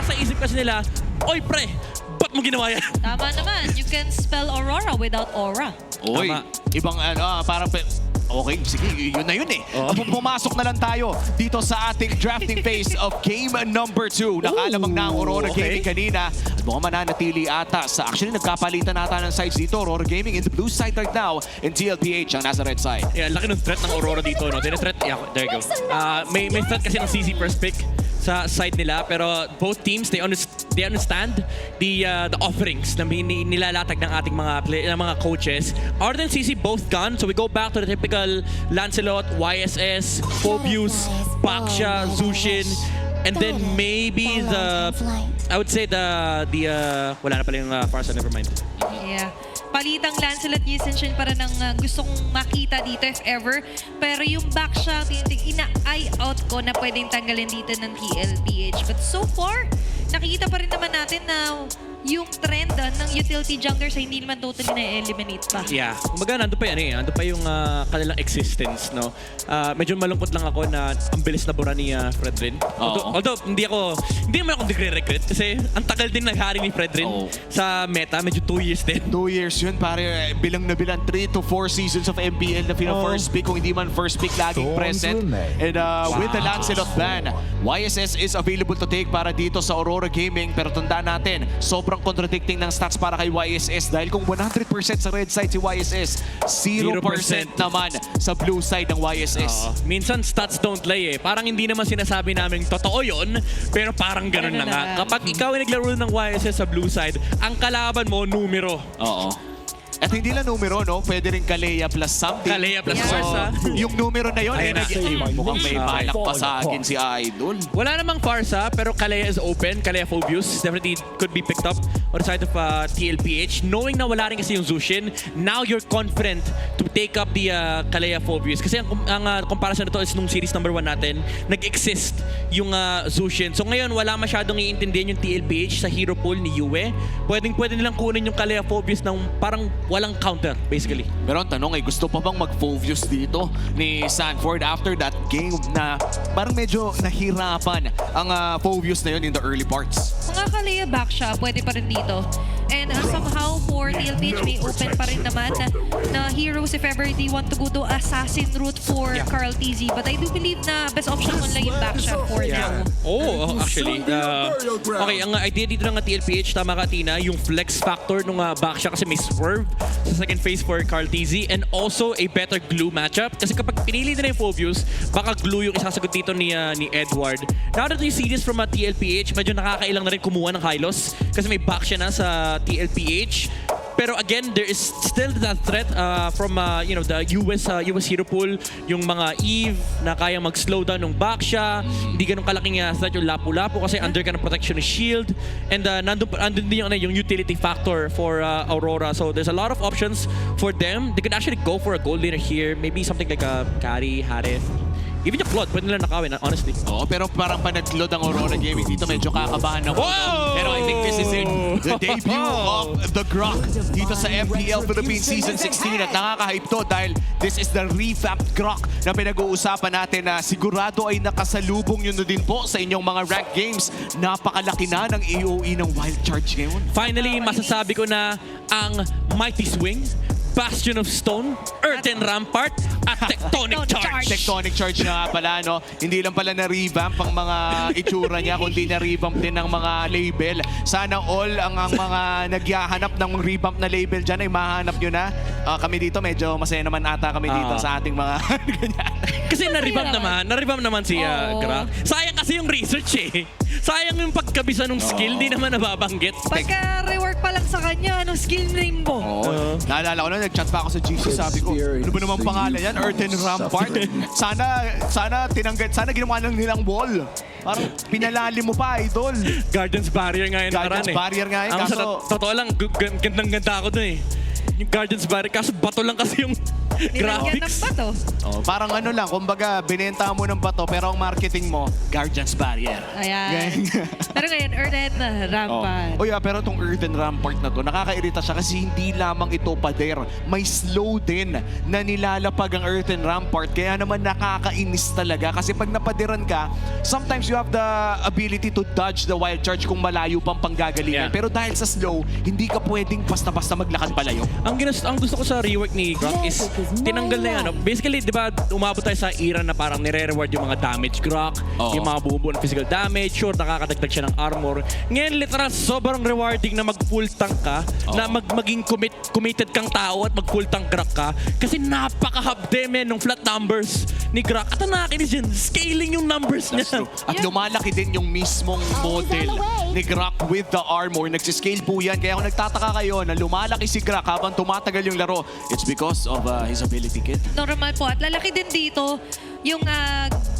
nasa isip kasi nila, oy pre, ba't mo ginawa yan? Tama naman. You can spell Aurora without aura. Oy, Tama. ibang parang... Okay, sige, yun na yun eh. Pumasok na lang tayo dito sa ating drafting phase of game number 2. Nakalamang na ang Aurora Gaming kanina. At mukhang mananatili ata sa... Actually, nagkapalitan ata ng sides dito. Aurora Gaming in the blue side right now and Tlph ang nasa red side. Yeah, laki ng threat ng Aurora dito, no? Threat, yeah, there you go. May threat kasi ng CC first pick sa side nila, pero both teams they understand the offerings na nilalatag ng ating mga coaches. Arden and CC both gone, so we go back to the typical Lancelot, YSS, Phobius, Baksha, Zushin, and then maybe I would say the wala na pala yung Farsa, never mind. Yeah. Palitang Lancelot Yusenshin para ng gusto kong makita dito if ever. Pero yung Baksha, ina-eye out ko na pwedeng tanggalin dito ng Tlph. But so far, nakikita pa rin naman natin na yung trend ng utility junglers ay hindi naman totally na-eliminate pa. Yeah. Kumbaga, nandun pa yan eh. Nandun pa yung kanilang existence, no? Medyo malungkot lang ako na ang bilis na bura ni Fredrin. Although, hindi naman ako nagre-regret kasi ang tagal din naghari ni Fredrin sa meta. Medyo 2 years din. 2 years yun, pare. Bilang na bilang 3 to 4 seasons of MPL na first pick. Kung hindi man first pick, laging present. And with the Lancelot ban, YSS is available to take para dito sa Aurora Gaming. Pero tandaan natin, sobrang contradicting ng stats para kay YSS dahil kung 100% sa red side si YSS, 0% naman sa blue side ng YSS. Minsan stats don't lie eh. Parang hindi naman sinasabi namin totoo yun, pero parang ganun na nga. Kapag ikaw ay naglaro ng YSS sa blue side, ang kalaban mo, numero. Oo. At hindi lang numero, no? Pwede rin Kalea plus something. Kalea plus Farsa. Yung numero na yun, mukhang may balak pa sa akin si Idol. Wala namang Farsa, pero Kalea is open. Kalea Phobius definitely could be picked up on the side of Tlph. Knowing na wala rin kasi yung Zushin, now you're confident to take up the Kalea Phobius. Kasi ang comparison nito is nung series number 1 natin, nag-exist yung Zushin. So ngayon, wala masyadong iintindihan yung Tlph sa hero pool ni Yue. Pwede nilang kunin yung Kalea Phobius ng parang walang counter, basically. Pero ang tanong ay, gusto pa bang mag-Phobius dito ni Sanford after that game na parang medyo nahirapan ang Phobius na yun in the early parts? Mga Kalea Baksha, pwede pa rin dito. And somehow for Tlph, may open pa rin naman na heroes if ever they want to go to assassin route for Carl TZ. But I do believe na best option mo lang yung Baksha for now. Oh, actually. Okay, ang idea dito ng Tlph, tama ka Tina, yung flex factor ng Baksha kasi may swerve sa second phase for Carl TZ and also a better glue matchup. Kasi kapag pinili nila yung Phobius, baka glue yung isasagot dito ni Edward. Now that you see this from Tlph, medyo nakakailang na rin kumuha ng Hylos kasi may Baksha na sa Tlph. Pero again, there is still that threat from the US hero pool, yung mga Eve na kaya mag-slow down ng Baksha, hindi ganun kalaking threat yung Lapu-Lapu kasi under ka ng protection ng shield, and nandun din yung utility factor for Aurora. So there's a lot of options for them. They could actually go for a gold laner here, maybe something like a Kari, Harith. Even yung Claude, pwede nila nakawin, honestly. Oo, pero parang panag-load ang Aurora Gaming dito, medyo kakabahan na ako. Pero I think this is it. The debut of the Grok dito sa MPL Philippines Season 16 at nakaka-hype to dahil this is the revamped Grok na pinag-uusapan natin na sigurado ay nakasalubong yun na din po sa inyong mga ranked games. Napakalaki na ng AOE ng Wild Charge ngayon. Finally, masasabi ko na ang Mighty Swing, Bastion of Stone, Earthen Rampart, at Tectonic Charge. Tectonic Charge na pala, no? Hindi lang pala na-revamp ang mga itsura niya, kundi na-revamp din ng mga label. Sana all ang mga nagyahanap ng revamp na label dyan ay mahanap nyo na. Kami dito, medyo masaya naman ata kami dito sa ating mga ganyan. Kasi na-revamp naman si Gra. Sayang kasi yung research eh. Sayang yung pagkabisa ng skill, di naman nababanggit. Pagka-rework pa lang sa kanya, anong skill name mo? Naalala ko na, nag-chat pa ako sa GC, sabi ko, ano ba naman pangalan yan? Earthen Rampart? Sana ginawa lang nilang wall. Parang pinalalim mo pa, Idol. Guardians Barrier nga yun. Guardians Barrier nga yun. Kaso, totoo lang, gandang-ganda ako dun eh. Yung Guardians Barrier, kaso bato lang kasi yung Nilagyan ng Graphics. bato. Oh, parang ano lang, kumbaga, binenta mo ng bato, pero ang marketing mo, Guardian's Barrier. Ayan. Pero ngayon, Earthen Rampant. Oh yeah, pero itong Earthen Rampart na to, nakakairita siya kasi hindi lamang ito pader. May slow din na nilalapag ang Earthen Rampart. Kaya naman nakakainis talaga. Kasi pag napadiran ka, sometimes you have the ability to dodge the wild charge kung malayo pang panggagalingan. Yeah. Pero dahil sa slow, hindi ka pwedeng basta-basta maglakad palayo. Ang gusto ko sa rework ni Grok is tinanggal na yan. No? Basically, di ba, umabot tayo sa era na parang nire-reward yung mga damage Grok, Oo. yung mga bumubuo ng physical damage, sure, nakakadagdag siya ng armor. Ngayon, literal, sobrang rewarding na mag-full tank ka, na maging committed kang tao at mag-full tank Grok ka. Kasi napaka-habdeme ng flat numbers ni Grok. At ang nakakinis yun, scaling yung numbers That's niya. true. At lumalaki din yung mismong model ni Grok with the armor. Nagsiscale po yan. Kaya kung nagtataka kayo na lumalaki si Grok habang tumatagal yung laro, it's because of his ability kit. Normal po. At lalaki din dito yung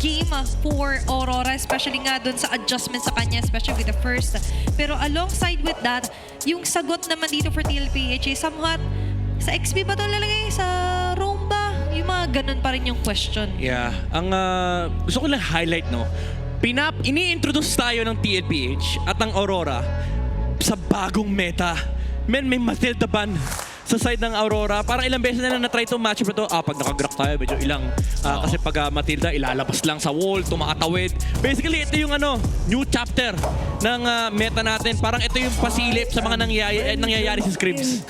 game for Aurora, especially nga dun sa adjustment sa kanya, especially with the first. Pero alongside with that, yung sagot naman dito for Tlph is somewhat, sa XP ba ito lalagay? Sa roam ba? Yung mga ganun pa rin yung question. Yeah. Ang gusto ko lang highlight, no? Ini-introduce tayo ng Tlph at ng Aurora sa bagong meta. Men, may Matilda ban sa side ng Aurora. Parang ilang beses na lang na-try itong matchup na ito. Pag nakagrock tayo, medyo ilang. Kasi pag Matilda, ilalabas lang sa wall, tumaatawid. Basically, ito yung new chapter ng meta natin. Parang ito yung pasilip sa mga nangyayari sa scripts.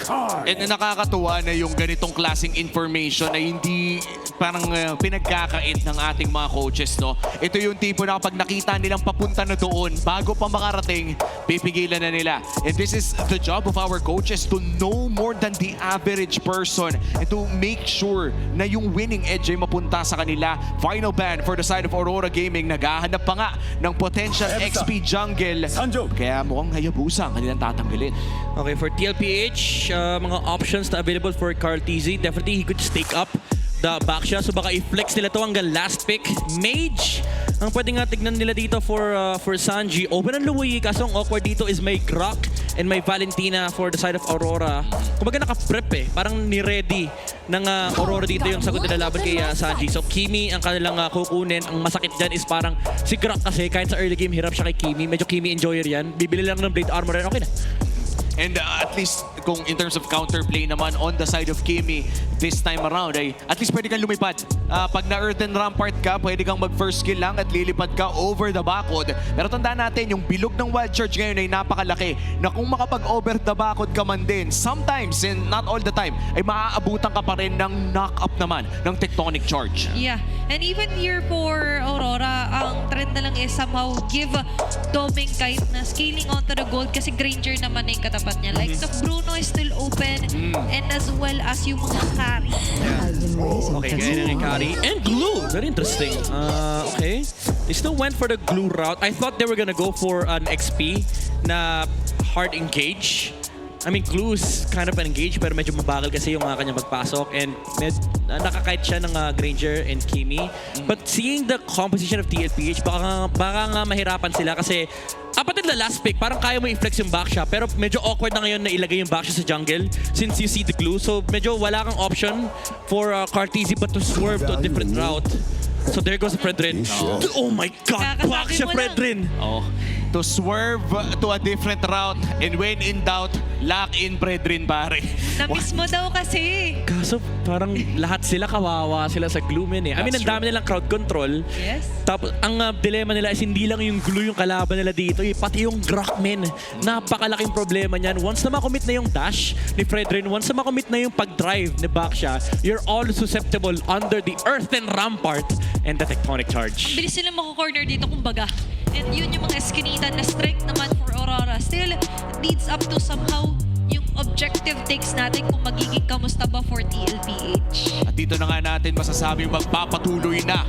And nakakatuwa na yung ganitong klaseng information na hindi parang pinagkakait ng ating mga coaches, no? Ito yung tipo na kapag nakita nilang papunta na doon, bago pa makarating, pipigilan na nila. And this is the job of our coaches to know more than the average person and to make sure na yung winning edge ay mapunta sa kanila. Final ban for the side of Aurora Gaming. Naghahanap pa nga ng potential XP jungle. Kaya mukhang Hayabusa ang kanilang tatanggalin. Okay, for Tlph, mga options na available for Tlph, definitely he could just take up the back shot. So baka i-flex nila to hanggang last pick. Mage, ang pwede nga tignan nila dito for Sanji. Open ang Luwi, kaso ang awkward dito is may Grok and may Valentina for the side of Aurora. Kumbaga naka-prep eh. Parang ni-ready ng Aurora dito yung sagot nila laban kay Sanji. So Kimi ang kanilang kukunin. Ang masakit dyan is parang si Grok kasi kahit sa early game hirap siya kay Kimi. Medyo Kimi enjoyer yan. Bibili lang ng blade armor yan. Okay na. And at least kung in terms of counterplay naman on the side of Kimi this time around ay at least pwede kang lumipad. Pag na-Earthen Rampart ka, pwede kang mag-first skill lang at lilipad ka over the backwood. Pero tandaan natin, yung bilog ng Wild Charge ngayon ay napakalaki na kung makapag-over the backwood ka man din, sometimes and not all the time, ay maaabutan ka pa rin ng knock-up naman ng Tectonic Charge. Yeah. And even here for Aurora, ang trend na lang is somehow give Doming kahit na scaling onto the gold kasi Granger naman na yung katapat niya. Like, so Bruno is still open and as well as yung mga carry. Okay, ganyan na yung carry. And glue! Very interesting. Okay. They still went for the glue route. I thought they were gonna go for an XP na hard engage. I mean, glue is kind of an engage pero medyo mabagal kasi yung kanya magpasok and nakakite siya ng Granger and Kimi. But seeing the composition of Tlph, baka nga mahirapan sila kasi apat na last pick, parang kaya mo i-flex yung back shot pero medyo awkward na ngayon na ilagay yung back shot sa jungle since you see the glue. So medyo wala kang option for Tlph but to swerve to a different route. So there goes Fredrin. Oh my God! Kakasabi Back siya, mo lang. Fredrin! Oh, to swerve to a different route and when in doubt, lock in Brethren pare. Na-miss mo daw kasi. Kaso parang lahat sila kawawa sila sa glue men eh. I mean, ang That's dami nilang crowd control. Yes. Tapos ang dilemma nila is hindi lang yung glue yung kalaban nila dito, pati yung Grok men. Napakalaking problema niyan. Once na makomit na yung dash ni Fredrin, once na makomit na yung pag-drive ni Baksha, you're all susceptible under the Earthen Rampart and the Tectonic Charge. Bilis sila mako-corner dito kumbaga. And yun yung mga eskinita na strength naman for Aurora. Still, it leads up to somehow yung objective takes natin kung magiging kamusta ba for Tlph. At dito na nga natin masasabing magpapatuloy na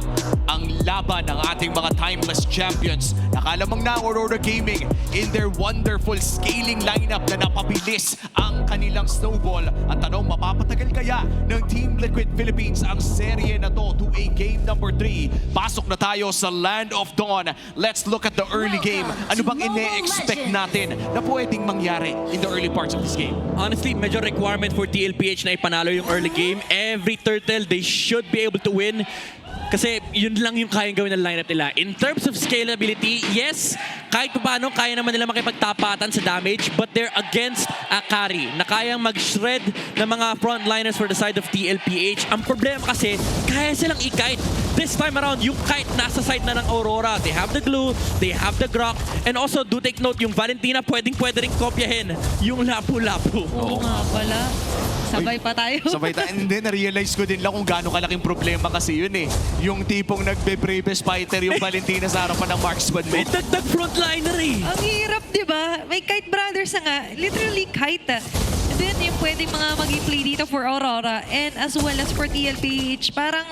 ang laban ng ating mga timeless champions. Nakalamang na ang Aurora Gaming in their wonderful scaling lineup na napabilis ang kanilang snowball. Ang tanong, mapapatagal kaya ng Team Liquid Philippines ang serye na to to a game number 3? Pasok na tayo sa Land of Dawn. Let's look at the early game. Ano bang ine-expect natin na pwedeng mangyari in the early parts of this game? Honestly, major requirement for Tlph na ipanalo yung early game. Every turtle, they should be able to win. Kasi yun lang yung kayang gawin ng lineup nila. In terms of scalability, yes, kahit paano kaya naman nila makipagtapatan sa damage, but they're against a carry na kayang mag-shred ng mga frontliners for the side of Tlph. Ang problema kasi, kaya silang i-kite. This time around, yung kite nasa side na ng Aurora. They have the glue, they have the grok, and also do take note, yung Valentina pwede rin kopyahin yung lapu-lapu. Oo nga pala. Sabay pa tayo. Sabay tayo. And then, na-realize ko din lang kung gaano kalaking problema kasi yun eh. Yung tipong nagbe-bravest fighter yung Valentina sa harapan ng marksman mo. May dagdag frontliner eh. Ang hirap, di ba? May Kite Brothers na nga. Literally kite. And then yung pwede mga mag-play dito for Aurora and as well as for Tlph. Parang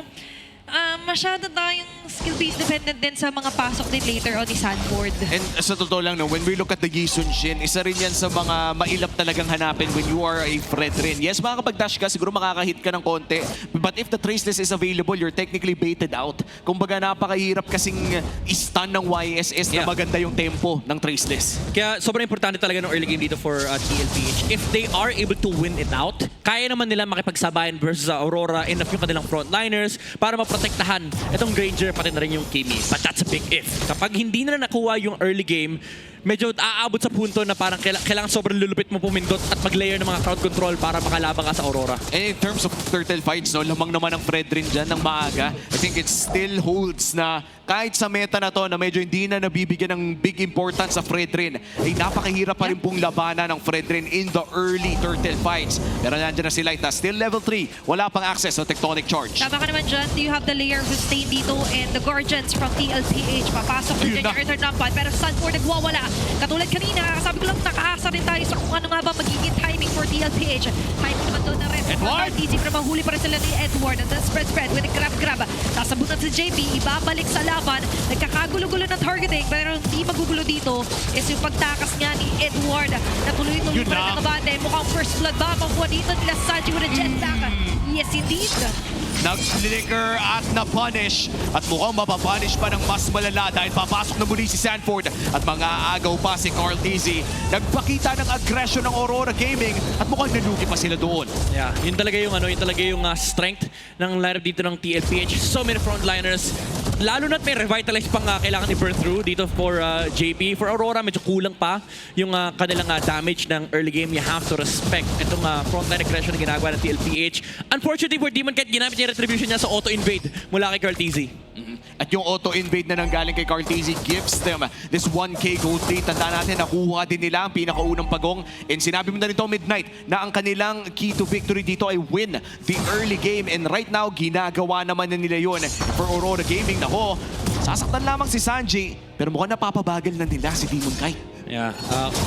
masyado tayong skill-based dependent din sa mga pasok din later on ni Sanford. And sa totoo lang, no, when we look at the Gisun Shin, isa rin yan sa mga mailap talagang hanapin when you are a Fredrin. Yes, makakapag-dash ka, siguro makakahit ka ng konti. But if the traceless is available, you're technically baited out. Kumbaga, napakahirap kasing stun ng YSS na maganda yung tempo ng traceless. Kaya sobrang importante talaga ng early game dito for Tlph. If they are able to win it out, kaya naman nila makipagsabayan versus Aurora, enough yung kanilang frontliners para maprotektahan itong Granger pati na rin yung Kimi. But that's a big if. Kapag hindi na nakuha yung early game, medyo aabot sa punto na parang kailangan sobrang lulupit mo pumindot at mag-layer ng mga crowd control para makalabang ka sa Aurora. And in terms of turtle fights, no, lamang naman ang Fredrin dyan ng maaga. I think it still holds na kahit sa meta na to na medyo hindi na nabibigyan ng big importance sa Fredrin, ay napakahirap pa rin pong labanan ng Fredrin in the early turtle fights. Pero nandiyan na si Laita, still level 3. Wala pang access sa Tectonic Charge. Tama ka naman dyan. You have the layer of sustain dito and the Guardians from Tlph. Papasok din dyan yung Earth Rampant pero Sanford nagwawala. Katulad kanina, sabi ko lang nakaasa rin tayo sa kung ano nga ba magiging timing for Tlph. Timing naman doon na rin. Edward! Easy pero mahuli pa rin sila ni Edward. And then spread with a grab. Sasabutan si JP, ibabalik sa laban. Nagkakagulo-gulo ng targeting pero hindi magugulo dito is yung pagtakas nga ni Edward na tuloy-tuloy pa rin nakabande. Mukhang first blood ba makuha dito nila Sanji with a jetpack. Yes, indeed. Nag-flicker at na-punish at mukhang mapapunish pa ng mas malala dahil papasok na muli si Sanford at mga agaw pa si Carl Tizzy. Nagpakita ng aggression ng Aurora Gaming at mukhang nalugi pa sila doon. Yeah, yun talaga yung strength ng lineup dito ng Tlph. So many frontliners. Lalo na't may revitalize pang kailangan i-burn through dito for JP. For Aurora, medyo kulang pa yung kanilang damage ng early game. You have to respect itong frontline aggression na ginagawa ng Tlph. Unfortunately for Demon, kahit ginamit niya retribution niya sa auto-invade mula kay Carl Tizzy. At yung auto-invade na nanggaling kay Carl Tizzy gives them this 1K gold lead. Tandaan natin, nakuha din nila ang pinakaunang pagong. And sinabi mo na nito, Midnight, na ang kanilang key to victory dito ay win the early game. And right now, ginagawa naman na nila yun for Aurora Gaming. Nako, sasaktan lamang si Sanji, pero mukhang napapabagal na nila si Demon Kai. Yeah.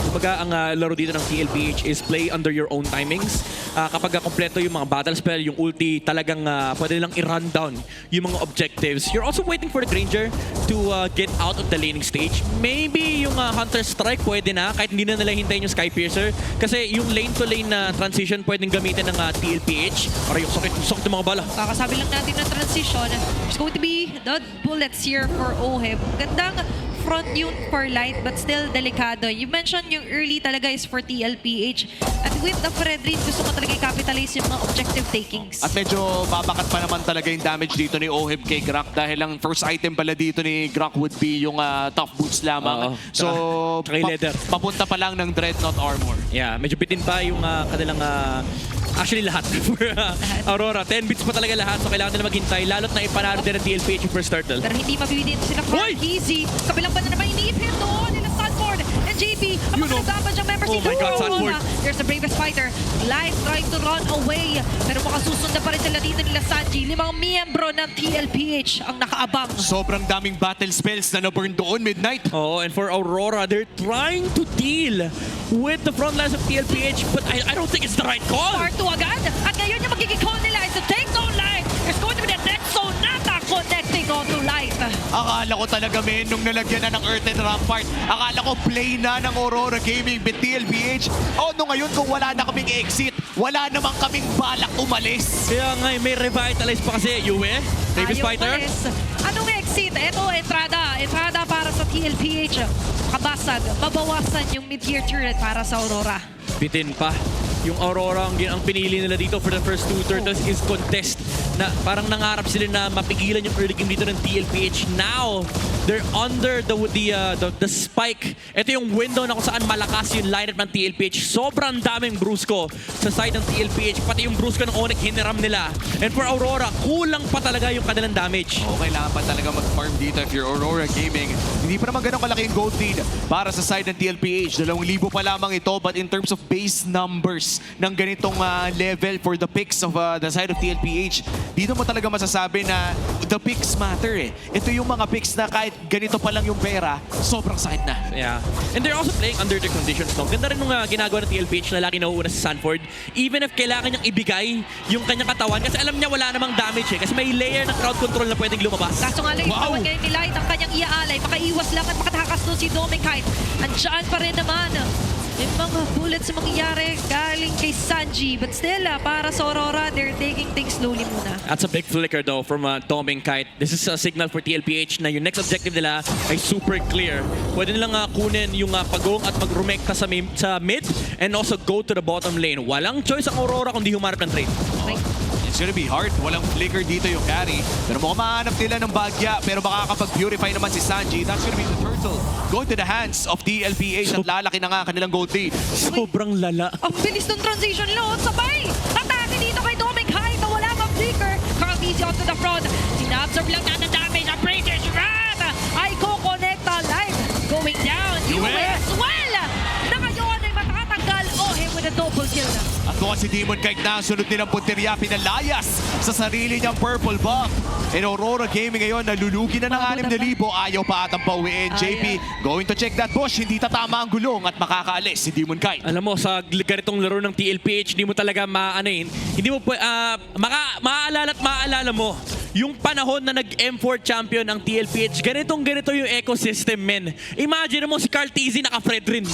Kumbaga, ang laro dito ng Tlph is play under your own timings. Kapag kompleto yung mga battle spell, yung ulti, talagang pwede nilang i-run down yung mga objectives. You're also waiting for the Granger to get out of the laning stage. Maybe yung Hunter Strike pwede na, kahit hindi na nila hintayin yung Skypiercer. Kasi yung lane-to-lane na transition pwedeng gamitin ng Tlph. Para yung sakit ng mga bala. Kakasabi lang natin ng transition. There's going to be the bullets here for Oheb. Gandang front yun for light but still delikado. You mentioned yung early talaga is for Tlph. At with the Fredrin, gusto ko talaga i-capitalize yung mga objective takings. At medyo babakat pa naman talaga yung damage dito ni Oheb kay Grok dahil ang first item pala dito ni Grok would be yung tough boots lamang. So, leather. Papunta pa lang ng Dreadnought Armor. Yeah, medyo bitin pa yung kanilang actually lahat for Aurora. 10 bits pa talaga lahat, so kailangan nila maghintay. Lalo't na ipanalo din ng Tlph yung first turtle. Pero hindi mabibigyan sila from Easy. Kabilang ba na naman iniipin doon nila Sanford and JP. Ang mga nagdapan siyang members Oh my God, Sanford. There's the bravest fighter. Light trying to run away. Pero makasusunda pa rin sila dito nila Sanji. 5 miyembro ng Tlph ang nakaabang. Sobrang daming battle spells na na-burn doon, Midnight. Oh, and for Aurora, they're trying to deal with the front lines of Tlph, but I don't think it's the right call. Part 2 agad. At ngayon yung magiging call nila is to take zone line. There's going to be the next zone nata connecting onto light. Akala ko talaga, men, nung nalagyan na ng Earthen Rampart, akala ko play na ng Aurora Gaming with TLPH. No, ngayon kung wala na kaming exit, wala namang kaming balak umalis. Kaya nga, may revitalize pa kasi. Yue, Davis Ayaw Fighter. umalis. Anong exit? Ito, entrada. Entrada para sa TLPH. Kabasag. Mabawasan yung mid-tier turret para sa Aurora. Bitin pa. Yung Aurora, ang pinili nila dito for the first 2 turtles is contest. Na parang nangarap sila na mapigilan yung early game dito ng TLPH. Now, they're under the spike. Ito yung window na kung saan malakas yung lineup ng TLPH. Sobrang daming brusko sa side ng TLPH. Pati yung brusko ng Onyx, hiniram nila. And for Aurora, kulang pa talaga yung kanilang damage. Kailangan pa talaga mag-farm dito if you're Aurora Gaming. Hindi pa naman ganun kalaki yung gold lead para sa side ng TLPH. 2,000 pa lamang ito, but in terms of base numbers ng ganitong level for the picks of the side of TLPH, dito mo talaga masasabi na the picks matter eh. Ito yung mga picks na kahit ganito pa lang yung pera, sobrang sakit na. Yeah. And they're also playing under the conditions. No? Ganda rin nung ginagawa ng TLPH na lagi nauuna si Sanford. Even if kailangan niyang ibigay yung kanyang katawan kasi alam niya wala namang damage eh. Kasi may layer ng crowd control na pwedeng lumabas. Kaso nga lang, Wow! wow. Ngayon ni Light ang kanyang iaalay. Makaiwas lang at makatakas doon si Domekite. Andiyan pa rin naman. Yung mga bullets na mangyayari galing kay Sanji. But still, para sa Aurora, they're taking things slowly muna. That's a big flicker though from Doming Kite. This is a signal for TLPH na yung next objective nila ay super clear. Pwede nilang kunin yung pagong at magrumekta sa mid and also go to the bottom lane. Walang choice ang Aurora kundi humarap ng trade. Okay. It's gonna be hard. Walang flicker dito yung carry. Pero mukhang mahanap nila ng bagya. Pero makakapag-purify naman si Sanji. That's gonna be the turtle going to the hands of TLPH. At lalaki na nga kanilang gold lead. Sobrang lala. Ang bilis ng transition load. Sabay! Atake dito kay Domekite na wala mang flicker. Carl easy onto the front. Sinabsorb lang na ng damage. Ang Brazers Rat ay kukonekta live. Going down. Yue as well. Na ngayon ay matatanggal. With a double kill na. At mukhang si Demon Kite na sunod nilang punteriya, pinalayas sa sarili niyang purple buff. And Aurora Gaming ngayon, nalulugi na ng 6,000. Ayaw pa atang pauwiin. JP, going to check that push. Hindi tatama ang gulong at makakaalis si Demon Kite. Alam mo, sa ganitong laro ng TLPH, hindi mo talaga hindi mo maaalala mo yung panahon na nag-M4 champion ang TLPH. Ganito yung ecosystem, men. Imagine mo si Tlph naka-Fredrin.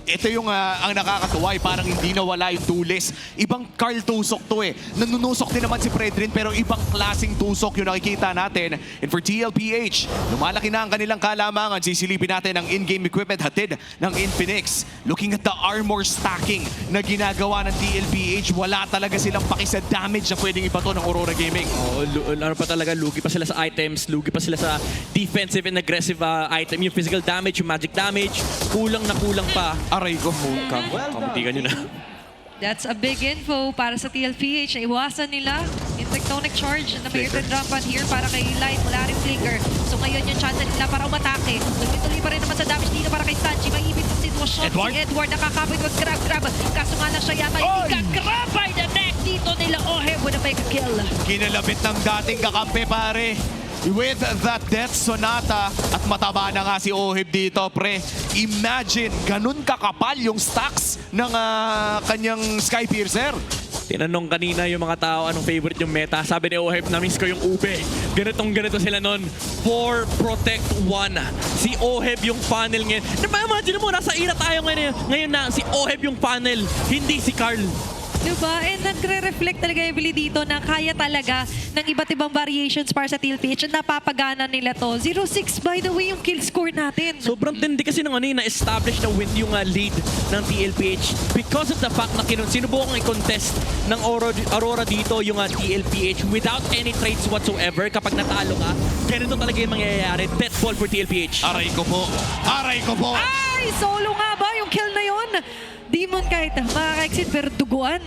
Ito yung ang nakakatuwa, parang hindi nawala yung tulis. Ibang Carl tusok to eh. Nanunusok din naman si Fredrin pero ibang klaseng tusok yung nakikita natin. And for TLPH, lumalaki na ang kanilang kalamangan. Sisilipin natin ang in-game equipment hatid ng Infinix. Looking at the armor stacking na ginagawa ng TLPH, wala talaga silang paki sa damage na pwedeng ibato ng Aurora Gaming. Ano pa talaga, lugi pa sila sa items, lugi pa sila sa defensive and aggressive item. Yung physical damage, yung magic damage, kulang na kulang pa. Aray ko. Kamutigan nyo na. That's a big info para sa TLPH. Iwasan nila yung tectonic charge na may earthen rampant here para kay Light. Wala rin flicker. So ngayon yung chance nila para umatake. Tuloy-tuloy pa rin naman sa damage dito para kay Sanji. May ibig sa sitwasyon. Edward? Si Edward nakakapit with grab. Kaso nga lang siya yata hindi ka-grab by the neck dito nila. With a mega kill. Kinalabit ng dating kakampi, pare. With that Death Sonata at mataba na nga si Oheb dito, pre. Imagine, ganun kakapal yung stacks ng kanyang Skypiercer. Tinanong kanina yung mga tao anong favorite yung meta. Sabi ni Oheb, na-miss ko yung ube. Ganito sila nun. 4 Protect 1. Si Oheb yung funnel ngayon. Imagine mo, nasa ira tayo ngayon na si Oheb yung funnel, hindi si Carl. Diba? And nagre-reflect talaga heavily dito na kaya talaga ng iba't ibang variations para sa TLPH. Napapagana nila to. 0-6 by the way yung kill score natin. Sobrang tindi kasi ng na-establish na win yung lead ng TLPH because of the fact na sinubukang i-contest ng Aurora dito yung TLPH without any trades whatsoever. Kapag natalo ka, ganito talaga yung mangyayari. Death ball for TLPH. Aray ko po. Aray ko po. Ay! Solo nga ba yung kill na yun? Demon kahit makaka-exit pero duguan.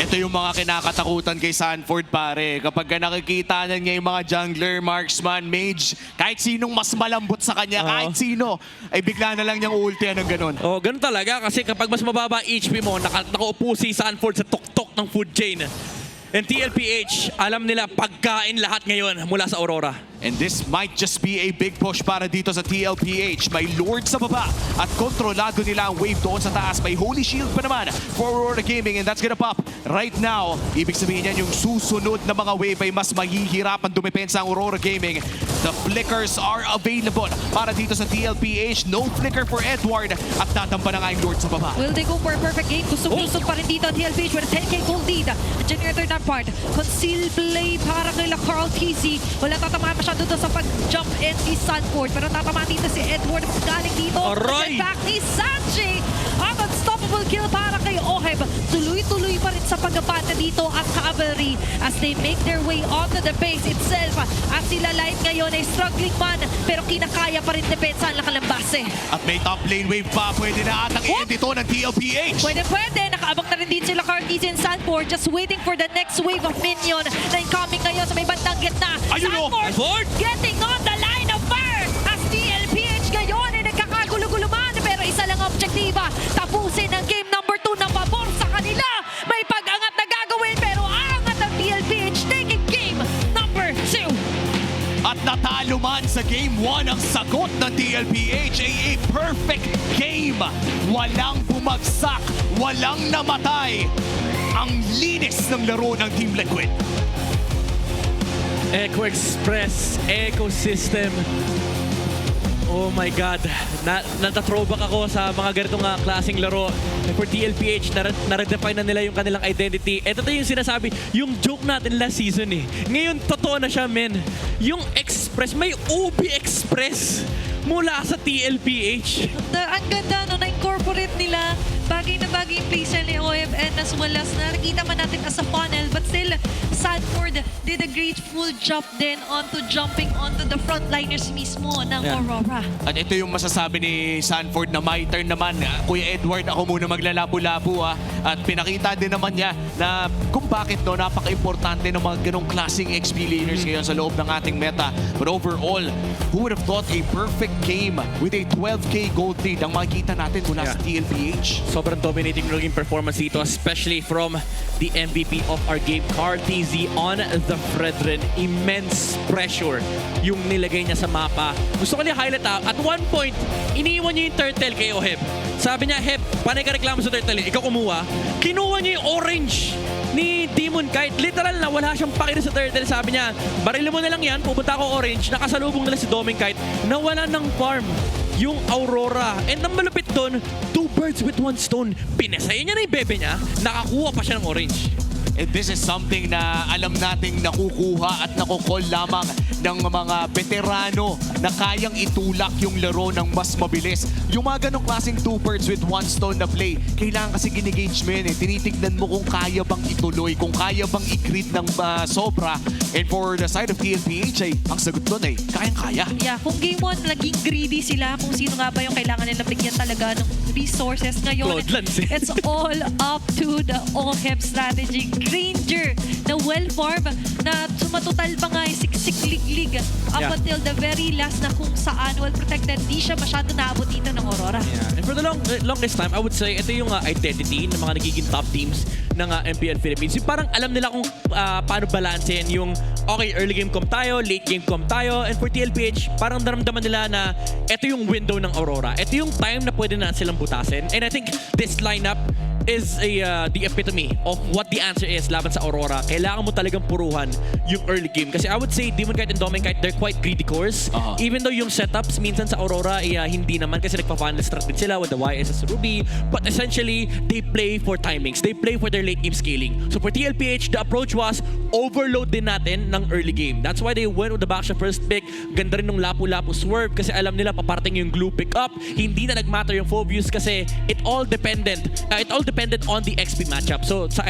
Ito yung mga kinakatakutan kay Sanford, pare. Kapag nakikita na niya yung mga jungler, marksman, mage, kahit sinong mas malambot sa kanya, kahit sino, ay bigla na lang niyang ultihan ng ganun. Ganun talaga kasi kapag mas mababa HP mo, nakaupo si Sanford sa tuktok ng food chain. And TLPH, alam nila pagkain lahat ngayon mula sa Aurora. And this might just be a big push para dito sa TLPH. May Lord sa baba at kontrolado nila ang wave doon sa taas. May Holy Shield pa naman for Rora Gaming and that's gonna pop right now. Ibig sabihin yan yung susunod na mga wave ay mas mahihirapan dumepensa ang Rora Gaming. The flickers are available para dito sa TLPH. No flicker for Edward at tatamba na nga yung Lord sa baba. Will they go for a perfect game? Kusog-kusog pa rin dito ang TLPH with a 10k gold lead. Diyan yung third part. Conceal play para kay Carl TZ. Wala tatamaan masyado doon sa pag-jump in si Sanford. Pero tatamaan dito si Edward. Galing dito. Aray! Back ni Sanji. Ang unstoppable kill para kay Oheb. Tuloy-tuloy pa rin sa pagkapata dito ang cavalry as they make their way onto the base itself. At sila Light ngayon ay struggling man pero kinakaya pa rin depensa ang Lakalambase. At may top lane wave pa. Pwede na atang i-end ito ng TLPH. Pwede. Nakaabang na rin din sila Cartiz and Sanford just waiting for the next wave of minion na incoming ngayon sa may bandang gitna. Ayun o! Sanford getting on the line of fire as TLPH ngayon ay nagkakagulo-gulo man pero isa lang objektiba. Tapusin ang game number 2 na pabor sa kanila. May pag-angat na gagawin pero aangat ang TLPH taking game number 2. At natalo man sa Game 1 ang sagot ng TLPH ay a perfect game. Walang bumagsak, walang namatay. Ang linis ng laro ng Team Liquid. Echo Express, ecosystem. Oh my God. Nata-throwback ako sa mga ganitong klaseng laro. For TLPH, na-redefine na nila yung kanilang identity. Ito yung sinasabi, yung joke natin last season eh. Ngayon, totoo na siya, men. Yung Express, may UB Express mula sa TLPH. Ang ganda, no? Na-incorporate nila. Bagay na bagay yung playstyle ni OFN as well as nakikita man natin as a funnel. But still, Sanford did a grateful job din onto jumping onto the frontliners mismo ng Aurora. At ito yung masasabi ni Sanford na my turn naman. Kuya Edward, ako muna maglalabo-labo. At pinakita din naman niya na kung bakit no, napaka-importante ng mga ganong klaseng XP laners ngayon sa loob ng ating meta. But overall, who would have thought a perfect game with a 12k gold lead ang makikita natin mula sa TLPH? Sobrang dominating naging performance dito, especially from the MVP of our game, Carl TZ on the Fredrin. Immense pressure yung nilagay niya sa mapa. Gusto ko niya highlight at one point, iniiwan niya yung turtle kay Oheb. Sabi niya, Heb, panay ka reklamo sa turtle, ikaw kumuha. Kinuha niya yung orange ni Demon kahit literal na wala siyang pakita sa turtle. Sabi niya, barili mo na lang yan, pupunta ako orange, nakasalubong nila si Doming kahit nawala ng farm yung Aurora. And ang malupit doon, 2 birds with 1 stone. Pinasaya niya na yung bebe niya, nakakuha pa siya ng orange. And this is something na alam nating nakukuha at nakukol lamang ng mga veterano na kayang itulak yung laro ng mas mabilis. Yung mga ganong klaseng 2 birds with 1 stone na play, kailangan kasi ginigage mo yun eh. Tinitignan mo kung kaya bang ituloy, kung kaya bang i-crit ng sobra. And for the side of TLPH ay, ang sagot doon ay, kayang-kaya. Yeah, kung game 1, naging greedy sila kung sino nga ba yung kailangan nila bigyan talaga ng resources ngayon. It's all up to the OHEB strategy. Granger na well-farm na sumatotal pa nga yung siksik-lig-lig up until the very last na kung saan well-protected. Di siya masyado naabot dito ng Aurora. Yeah. And for the longest time, I would say, ito yung identity ng mga nagiging top teams ng MPL Philippines. Yung parang alam nila kung paano balansein yung okay, early game comp tayo, late game comp tayo. And for TLPH, parang naramdaman nila na ito yung window ng Aurora. Ito yung time na pwede na silang butasin. And I think this lineup is the epitome of what the answer is laban sa Aurora. Kailangan mo talagang puruhan yung early game. Kasi I would say Demon Kite and Doming Kite, they're quite greedy cores. Even though yung setups minsan sa Aurora, hindi naman kasi nagpa-funnel strat din sila with the YSS Ruby. But essentially, they play for timings. They play for their late game scaling. So for TLPH, the approach was overload din natin ng early game. That's why they went with the back shot first pick. Ganda rin ng lapu-lapu swerve kasi alam nila paparating yung glue pick up. Hindi na nagmatter yung Phobius kasi it all depended on the XP matchup. So sa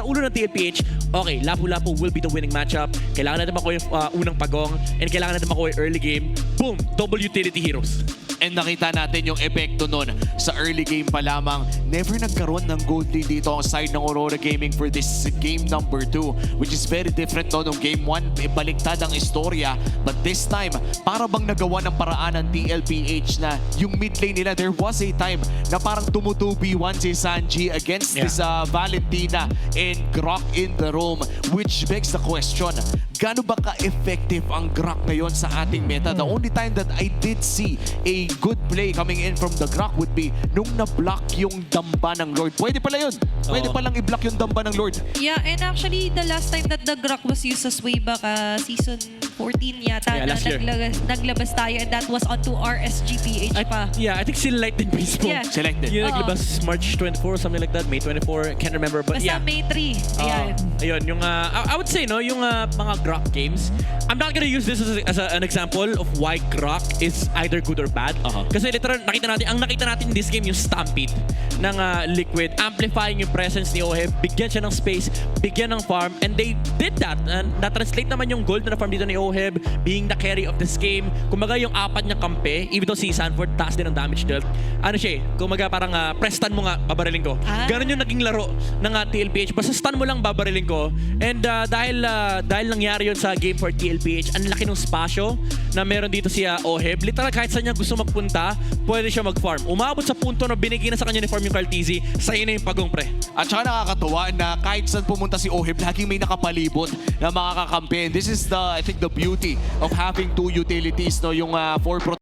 ulo ng TLPH, okay, lapu-lapu will be the winning matchup. Kailangan natin makuha yung unang pagong and kailangan natin makuha yung early game. Boom! Double utility heroes. And nakita natin yung epekto nun sa early game pa lamang. Never nagkaroon ng gold lead dito ang side ng Aurora Gaming for this game number 2, which is very different no nung game 1. Baliktad ang istorya. But this time, para bang nagawa ng paraan ng TLPH na yung mid lane nila, there was a time na parang tumutubi-1 si Sanji against this Valentina and Grok in the room, which begs the question, gaano ba ka-effective ang Grok ngayon sa ating meta? The only time that I did see a good play coming in from the Grok would be nung na-block yung damba ng Lord. Pwede pala yun. Pwede palang i-block yung damba ng Lord. Yeah, and actually, the last time that the Grok was used as way back, season 14 yata, Yeah, na last year. naglabas tayo, and that was onto our SGPH pa. Yeah, I think Select din mismo. Yeah. Select din. Yung Oo. naglabas March 24, something like that. May 24, can't remember. But Basta yeah. May 3. Ayan. Ayun, yung I would say no, yung mga Grok games. I'm not gonna use this as an example of why Grok is either good or bad. Kasi literal nakita natin in this game yung stampede ng Liquid, amplifying yung presence ni Oheb, bigyan siya ng space, bigyan ng farm, and they did that. And na-translate naman yung gold na farm dito ni Oheb, being the carry of this game. Kumaga yung apat niyang kampe, even though si Sanford taas din ang damage dealt. Ano siya kumaga parang press stun mo nga, babarilin ko. Ganon yung naging laro ng TLPH. Basta stun mo lang, babarilin ko. And dahil nangyari yun sa game for TLPH, ang laki ng spasyo na meron dito si Oheb. Literal, kahit saan niya gusto magpunta, pwede siya mag-farm. Umabot sa punto na binigay na sa kanya ni farm yung Tlph, sa'yo na yung pagong pre. At saka nakakatuwa na kahit saan pumunta si Oheb, laging may nakapalibot na makakakampi. And this is I think the beauty of having two utilities, no? Yung 4